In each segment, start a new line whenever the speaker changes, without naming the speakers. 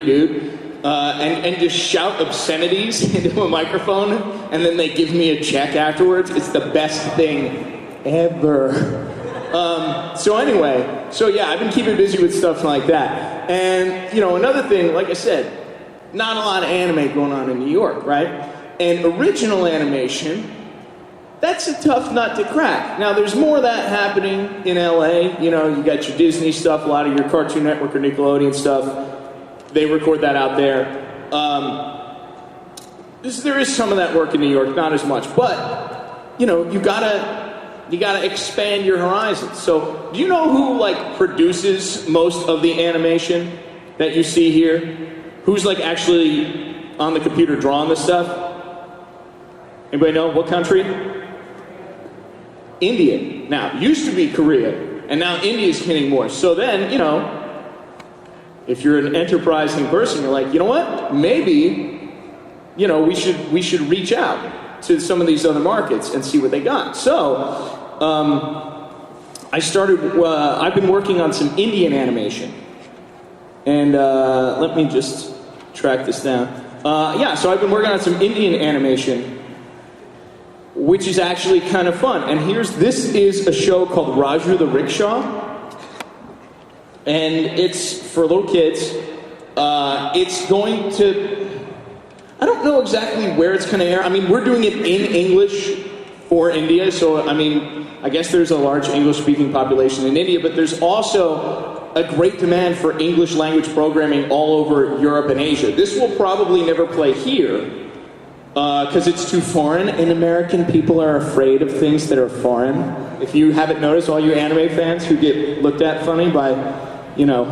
dude, and just shout obscenities into a microphone, and then they give me a check afterwards. It's the best thing ever. So anyway, so yeah, I've been keeping busy with stuff like that. And, you know, another thing, like I said, not a lot of anime going on in New York, right? And original animation, that's a tough nut to crack. Now, there's more of that happening in LA. You know, you got your Disney stuff, a lot of your Cartoon Network or Nickelodeon stuff. They record that out there. There is some of that work in New York, not as much. But, you know, you gotta expand your horizons. So, do you know who, like, produces most of the animation that you see here? Who's, like, actually on the computer drawing this stuff? Anybody know? What country? India. Now, used to be Korea, and now India's hitting more. So then, you know, if you're an enterprising person, you're like, you know what? Maybe, you know, we should reach out to some of these other markets and see what they got. So, I've been working on some Indian animation. And let me just track this down. So I've been working on some Indian animation, which is actually kind of fun. And this is a show called Raju the Rickshaw. And it's for little kids. It's going to, I don't know exactly where it's going to air. I mean, we're doing it in English for India. So, I mean, I guess there's a large English-speaking population in India, but there's also a great demand for English language programming all over Europe and Asia. This will probably never play here because it's too foreign, and American people are afraid of things that are foreign. If you haven't noticed, all you anime fans who get looked at funny by, you know,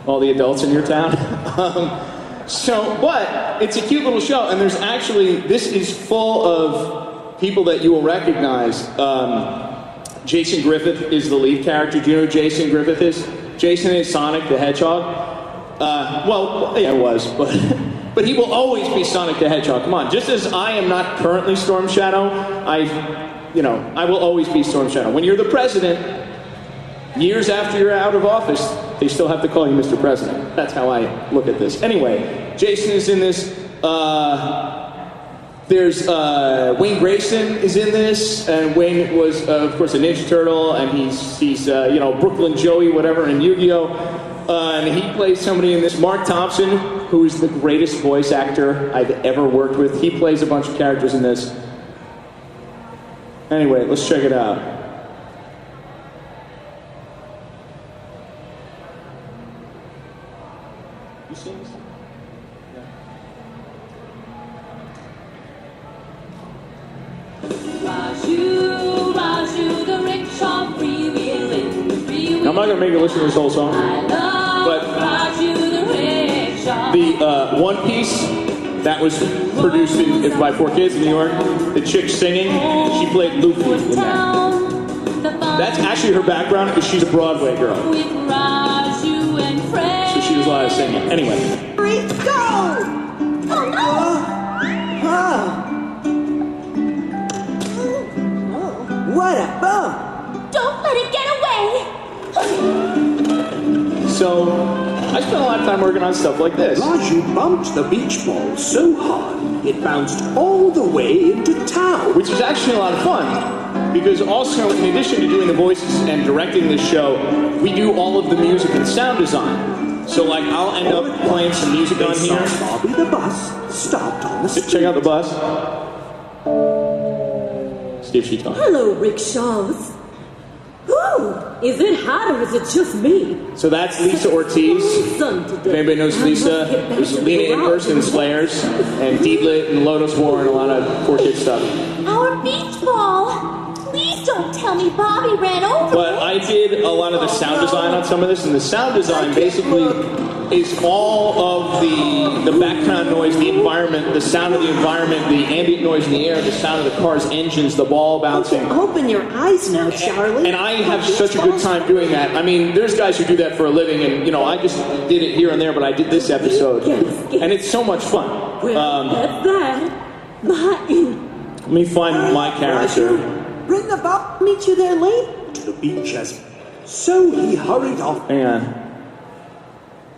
all the adults in your town. But it's a cute little show, and this is full of people that you will recognize. Jason Griffith is the lead character. Do you know who Jason Griffith is? Jason is Sonic the Hedgehog. It was, but he will always be Sonic the Hedgehog. Come on, just as I am not currently Storm Shadow, I will always be Storm Shadow. When you're the president, years after you're out of office, they still have to call you Mr. President. That's how I look at this. Anyway, Jason is in this. There's Wayne Grayson is in this, and Wayne was, of course, a Ninja Turtle, and he's Brooklyn Joey, whatever, in Yu-Gi-Oh! And he plays somebody in this. Mark Thompson, who is the greatest voice actor I've ever worked with. He plays a bunch of characters in this. Anyway, let's check it out. You seen this?
Raju, the rickshaw, freewheeling.
Now, I'm not going to make you listen to this whole song, but the One Piece that was produced by 4Kids in New York, the chick singing, she played Luffy in that. That's actually her background because she's a Broadway girl. So she does a lot of singing. Anyway.
Go! Oh no!
What a bump!
Don't let it get away!
So, I spent a lot of time working on stuff like this.
Raju bumped the beach ball so hard, it bounced all the way into town.
Which is actually a lot of fun, because also, in addition to doing the voices and directing this show, we do all of the music and sound design. So, like, I'll end up playing some music on here.
Bobby the bus stopped on the street.
Check out the bus. See if she talks.
Hello, rickshaws. Ooh, is it hot or is it just me?
So that's Lisa Ortiz. If anybody knows Lisa, there's Lena Inverse in Slayers, and Deedlit and Lotus War and a lot of 4Kids stuff.
Our beach ball! Please don't tell me Bobby ran over
But I did a lot of the sound design on some of this, and the sound design basically is all of the background noise, the environment, the sound of the environment, the ambient noise in the air, the sound of the car's engines, the ball bouncing.
Open your eyes now, Charlie.
And I have such a good time doing that. I mean, there's guys who do that for a living, and, you know, I just did it here and there, but I did this episode. And it's so much fun.
That's that.
Let me find my character.
Bring the ball. Meet you there late to the beach. So he hurried off.
Hang on.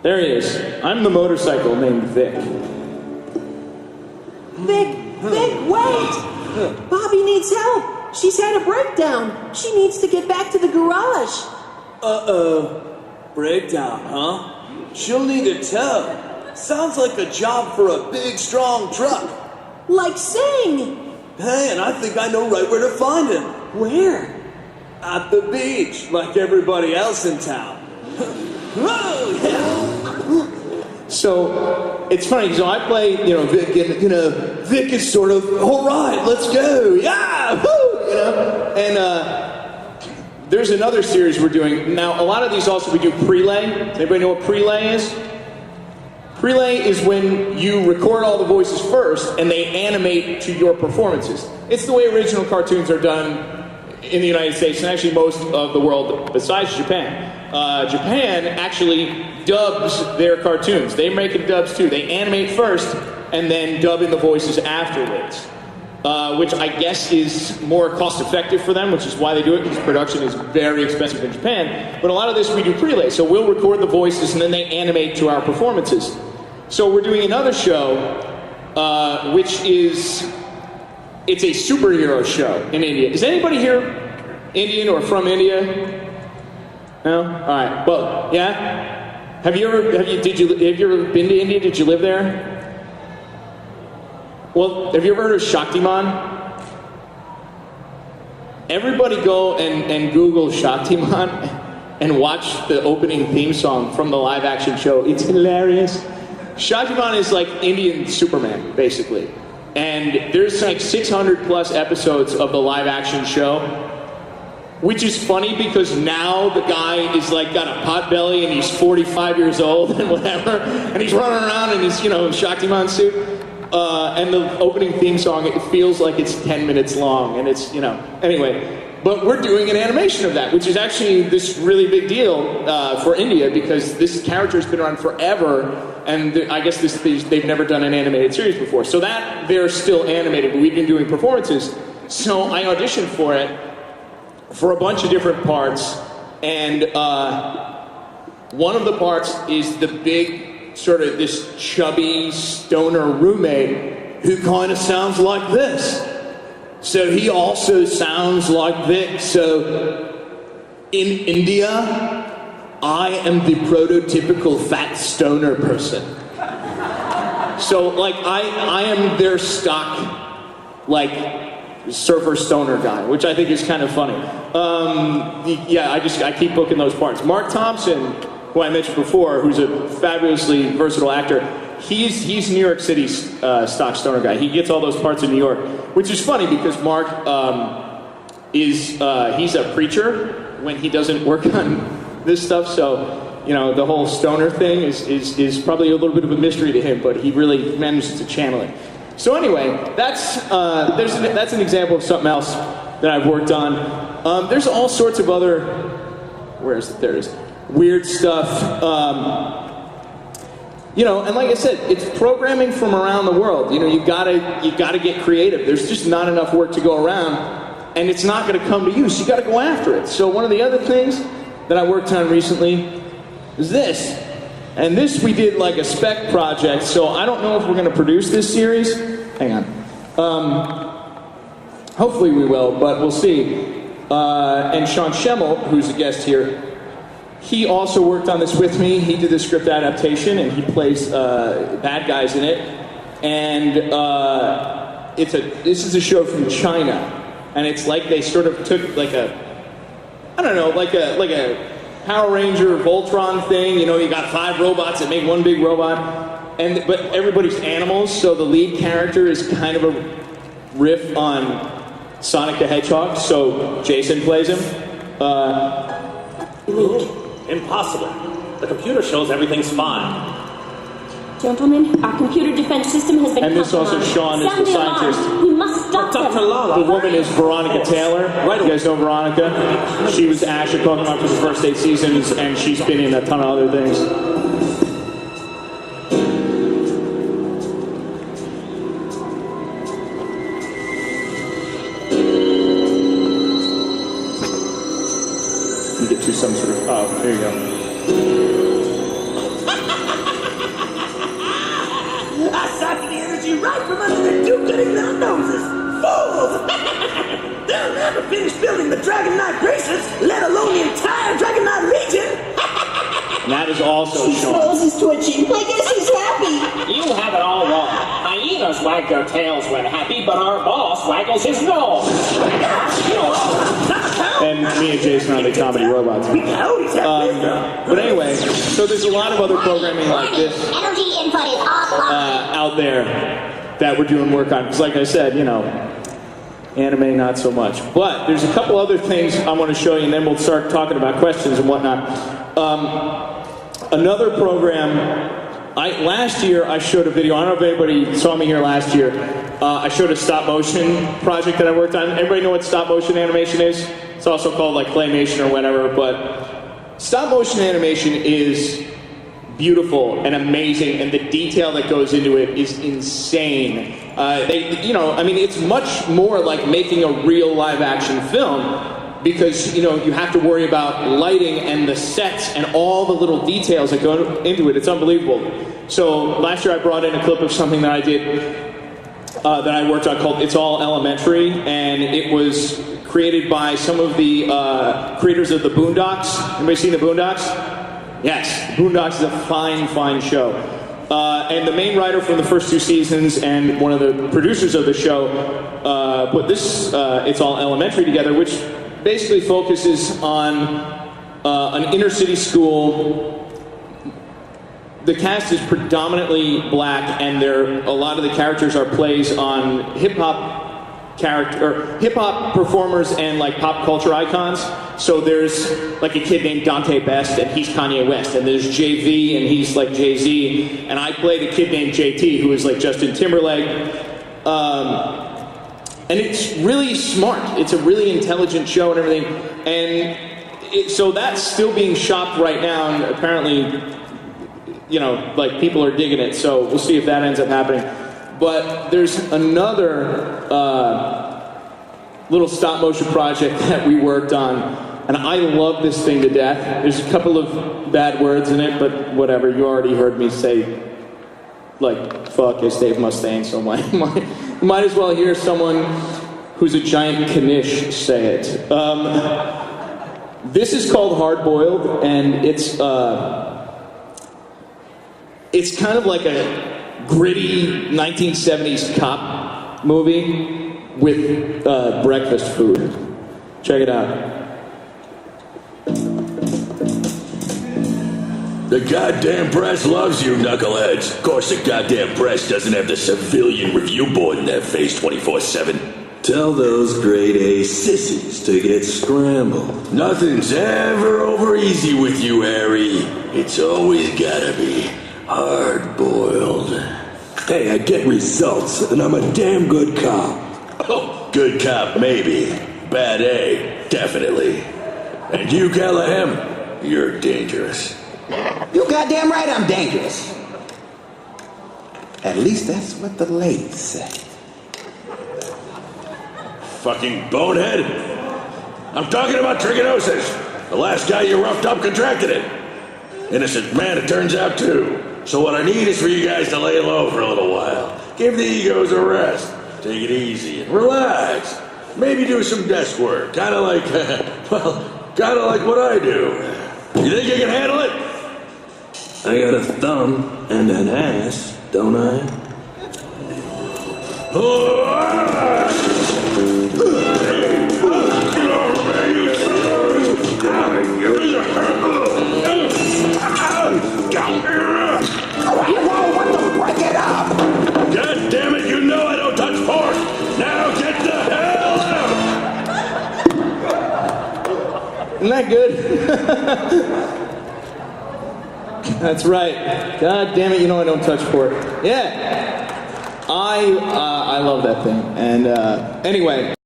There he is. I'm the motorcycle named Vic.
Vic, wait! Bobby needs help. She's had a breakdown. She needs to get back to the garage.
Uh-oh. Breakdown, huh? She'll need a tow. Sounds like a job for a big, strong truck.
Like sing.
Hey, and I think I know right where to find him.
Where?
At the beach, like everybody else in town. Whoa, yeah.
So it's funny because I play, Vic, and Vic is sort of, all right, let's go, yeah, woo, and there's another series we're doing now. A lot of these also we do prelay. Does anybody know what prelay is? Prelay is when you record all the voices first and they animate to your performances. It's the way original cartoons are done in the United States and actually most of the world besides Japan. Japan actually dubs their cartoons. They make it dubs too. They animate first and then dub in the voices afterwards, which I guess is more cost effective for them, which is why they do it, because production is very expensive in Japan. But a lot of this we do prelay. So we'll record the voices and then they animate to our performances. So we're doing another show, which is, it's a superhero show in India. Is anybody here Indian or from India? No? All right. Well, yeah. Have you ever been to India? Did you live there? Well, have you ever heard of Shaktiman? Everybody go and Google Shaktiman and watch the opening theme song from the live action show. It's hilarious. Shaktiman is like Indian Superman, basically. And there's like 600 plus episodes of the live action show, which is funny because now the guy is like got a pot belly and he's 45 years old and whatever, and he's running around in his, Shaktiman suit. And the opening theme song, it feels like it's 10 minutes long, and it's, anyway. But we're doing an animation of that, which is actually this really big deal for India because this character has been around forever, and I guess they've never done an animated series before. So that, they're still animated, but we've been doing performances. So I auditioned for it for a bunch of different parts, and one of the parts is the big, sort of this chubby stoner roommate who kind of sounds like this. So he also sounds like Vic. So in India, I am the prototypical fat stoner person. So like I am their stock like surfer stoner guy, which I think is kind of funny. I keep booking those parts. Mark Thompson, who I mentioned before, who's a fabulously versatile actor, he's New York City's stock stoner guy. He gets all those parts in New York, which is funny because Mark he's a preacher when he doesn't work on this stuff. So the whole stoner thing is probably a little bit of a mystery to him, but he really manages to channel it. So anyway, that's an example of something else that I've worked on. There's all sorts of other there it is. Weird stuff, and like I said, it's programming from around the world. You gotta get creative. There's just not enough work to go around, and it's not gonna come to you, so you gotta go after it. So one of the other things that I worked on recently is this, and this we did like a spec project, so I don't know if we're gonna produce this series. Hang on. Hopefully we will, but we'll see. And Sean Schemmel, who's a guest here, he also worked on this with me. He did the script adaptation, and he plays bad guys in it. And this is a show from China, and it's like they sort of took like a Power Ranger Voltron thing. You got 5 robots that make one big robot, but everybody's animals. So the lead character is kind of a riff on Sonic the Hedgehog. So Jason plays him.
Impossible. The computer shows everything's fine.
Gentlemen, our computer defense system has been
And this also Sean is the scientist.
We must stop them.
Dr. Lala.
The woman is Veronica Taylor.
Right.
You guys know Veronica? She was Ash at Pokemon for the first 8 seasons, and she's been in a ton of other things. You get to some sort of... Oh, there you go.
finished building the Dragon Knight bracelets, let alone the entire Dragon Knight Legion.
And that is also
His
Sean.
nose is twitching. I guess he's happy.
You have it all wrong. Hyenas wag their tails when happy, but our boss waggles his nose.
And me and Jason are the comedy robots. But anyway, so there's a lot of other programming like this
Energy input is offline.
out there that we're doing work on. Because like I said, you know, anime not so much. But there's a couple other things I want to show you, and then we'll start talking about questions and whatnot. Another program, last year I showed a video. I don't know if anybody saw me here last year. I showed a stop motion project that I worked on. Everybody know what stop motion animation is? It's also called like claymation or whatever, but stop motion animation is beautiful and amazing, and the detail that goes into it is insane. It's much more like making a real live action film, because, you know, you have to worry about lighting and the sets and all the little details that go into it. It's unbelievable. So last year I brought in a clip of something that I did, that I worked on called It's All Elementary, and it was created by some of the creators of the Boondocks. Anybody seen the Boondocks? Yes, Boondocks is a fine, fine show. And the main writer from the first 2 seasons and one of the producers of the show put this It's All Elementary together, which basically focuses on an inner city school. The cast is predominantly black, and a lot of the characters are plays on hip hop performers and like pop culture icons. So there's like a kid named Dante Best, and he's Kanye West, and there's JV, and he's like Jay-Z, and I played a kid named JT, who is like Justin Timberlake. And it's really smart. It's a really intelligent show and everything. And so that's still being shopped right now, and apparently, you know, like people are digging it. So we'll see if that ends up happening. But there's another little stop motion project that we worked on, and I love this thing to death. There's a couple of bad words in it, but whatever. You already heard me say, like, fuck as Dave Mustaine, so might as well hear someone who's a giant Knish say it. This is called Hard Boiled, and it's kind of like a gritty 1970s cop movie with breakfast food. Check it out.
The goddamn press loves you, knuckleheads. Of course, the goddamn press doesn't have the civilian review board in their face 24/7.
Tell those grade A sissies to get scrambled.
Nothing's ever over easy with you, Harry. It's always gotta be hard-boiled.
Hey, I get results, and I'm a damn good cop.
Oh, good cop, maybe. Bad A, definitely. And you, Callahan, you're dangerous.
You goddamn right I'm dangerous. At least that's what the ladies say.
Fucking bonehead. I'm talking about trichinosis. The last guy you roughed up contracted it. Innocent man, it turns out, too. So what I need is for you guys to lay low for a little while. Give the egos a rest. Take it easy and relax. Maybe do some desk work. Kind of like what I do. You think you can handle it?
I got a thumb and an ass, don't I?
You won't want to break it up!
God damn it, you know I don't touch pork! Now get the hell out!
Isn't that good? That's right. God damn it, you know I don't touch pork. Yeah. I love that thing. And anyway.